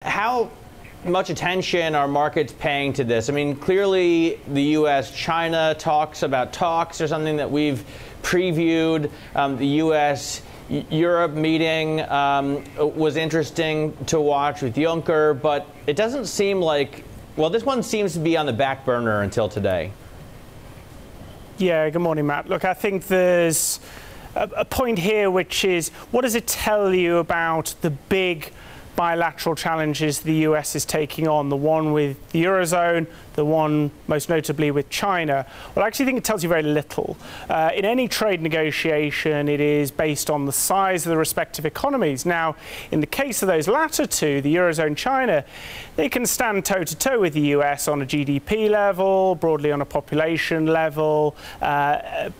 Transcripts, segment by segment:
How much attention are markets paying to this? I mean, clearly the U.S.-China talks about talks or something that we've previewed. The U.S.-Europe meeting was interesting to watch with Juncker, but it doesn't seem like, well, this one seems to be on the back burner until today. Yeah, good morning, Matt. Look, I think there's a point here, which is, what does it tell you about the big bilateral challenges the US is taking on, the one with the Eurozone, the one most notably with China? Well, I actually think it tells you very little. In any trade negotiation, it is based on the size of the respective economies. Now, in the case of those latter two, the Eurozone, China, they can stand toe-to-toe with the US on a GDP level, broadly on a population level,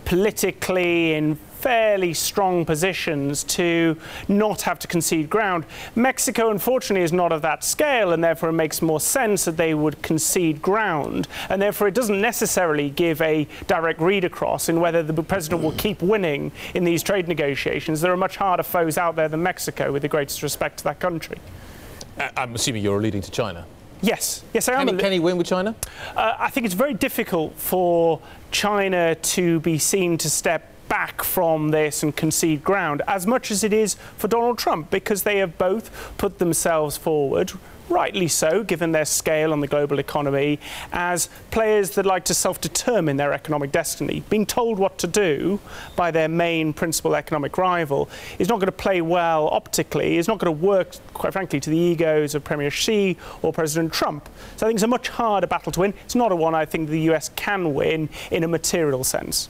politically in fairly strong positions to not have to concede ground. Mexico, unfortunately, is not of that scale, and therefore it makes more sense that they would concede ground. And therefore it doesn't necessarily give a direct read across in whether the president will keep winning in these trade negotiations. There are much harder foes out there than Mexico, with the greatest respect to that country. I'm assuming you're alluding to China. Yes, I am. Can he win with China? I think it's very difficult for China to be seen to step back from this and concede ground, as much as it is for Donald Trump, because they have both put themselves forward, rightly so, given their scale on the global economy, as players that like to self-determine their economic destiny. Being told what to do by their main principal economic rival is not going to play well optically, is not going to work, quite frankly, to the egos of Premier Xi or President Trump. So I think it's a much harder battle to win. It's not a one I think the US can win in a material sense.